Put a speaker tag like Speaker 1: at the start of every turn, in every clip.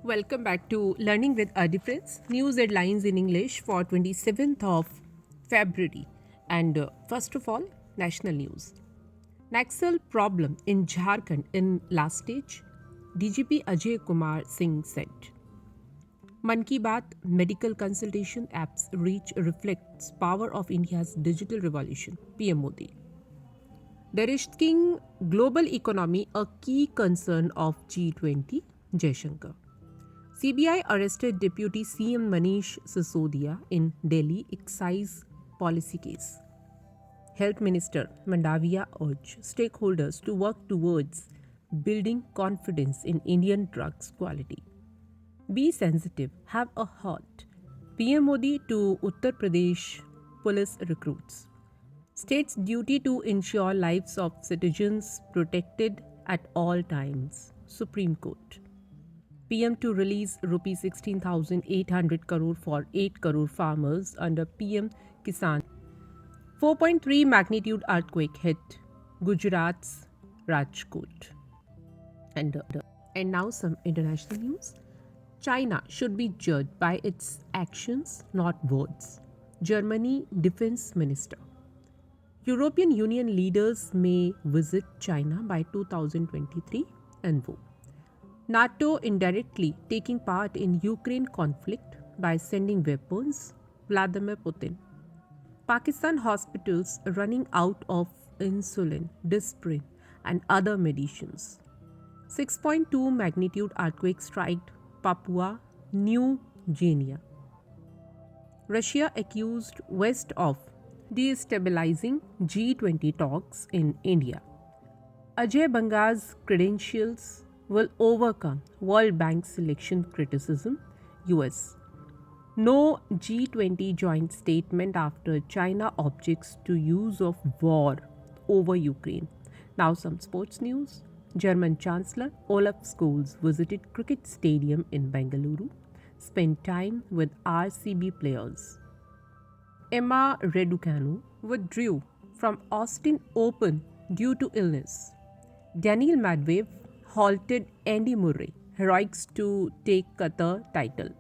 Speaker 1: Welcome back to Learning with a Difference, news headlines in English for 27th of February. And first of all, national news. Naxal problem in Jharkhand in last stage, DGP Ajay Kumar Singh said. Man Ki Baat medical consultation apps reach reflects power of India's digital revolution, PM Modi. De-risking global economy a key concern of G20, Jaishankar. CBI arrested Deputy CM Manish Sisodia in Delhi excise policy case. Health Minister Mandavia urged stakeholders to work towards building confidence in Indian drugs quality. Be sensitive, have a heart. PM Modi to Uttar Pradesh police recruits. State's duty to ensure lives of citizens protected at all times. Supreme Court. PM to release rupees 16,800 crore for 8 crore farmers under PM Kisan. 4.3 magnitude earthquake hit Gujarat's Rajkot. And now some international news. China should be judged by its actions, not words. Germany Defense Minister. European Union leaders may visit China by 2023 envoy. NATO indirectly taking part in Ukraine conflict by sending weapons, Vladimir Putin. Pakistan hospitals running out of insulin, Disprin, and other medicines. 6.2 magnitude earthquake struck Papua New Guinea. Russia accused West of destabilizing G20 talks in India. Ajay Banga's credentials will overcome World Bank selection criticism, US. No G20 joint statement after China objects to use of war over Ukraine. Now some sports news. German Chancellor Olaf Scholz visited cricket stadium in Bengaluru, spent time with RCB players. Emma Raducanu withdrew from Austin Open due to illness. Daniil Medvedev halted Andy Murray, heroics to take Qatar title.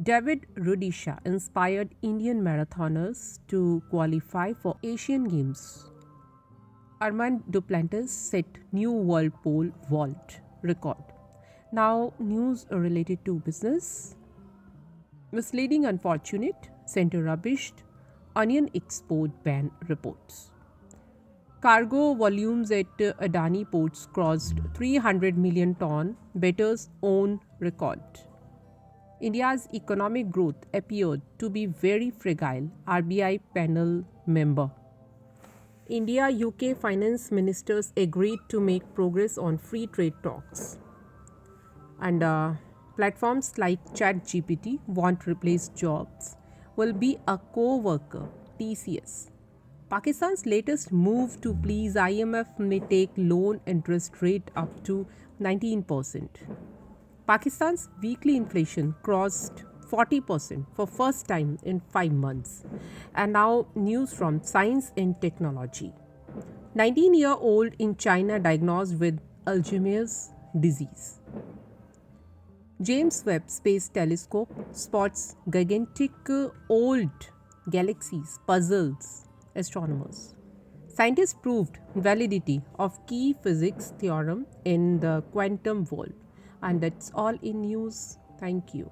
Speaker 1: David Rudisha inspired Indian marathoners to qualify for Asian Games. Armand Duplantis set new world pole vault record. Now, news related to business. Misleading unfortunate, center rubbished, onion export ban reports. Cargo volumes at Adani ports crossed 300 million ton, betters own record. India's economic growth appeared to be very fragile, RBI panel member. India UK finance ministers agreed to make progress on free trade talks. And platforms like ChatGPT won't replace jobs, will be a co-worker, TCS. Pakistan's latest move to please IMF may take loan interest rate up to 19%. Pakistan's weekly inflation crossed 40% for first time in 5 months. And now news from science and technology. 19-year-old in China diagnosed with Alzheimer's disease. James Webb Space Telescope spots gigantic old galaxies, puzzles astronomers. Scientists proved validity of key physics theorem in the quantum world. And that's all in news. Thank you.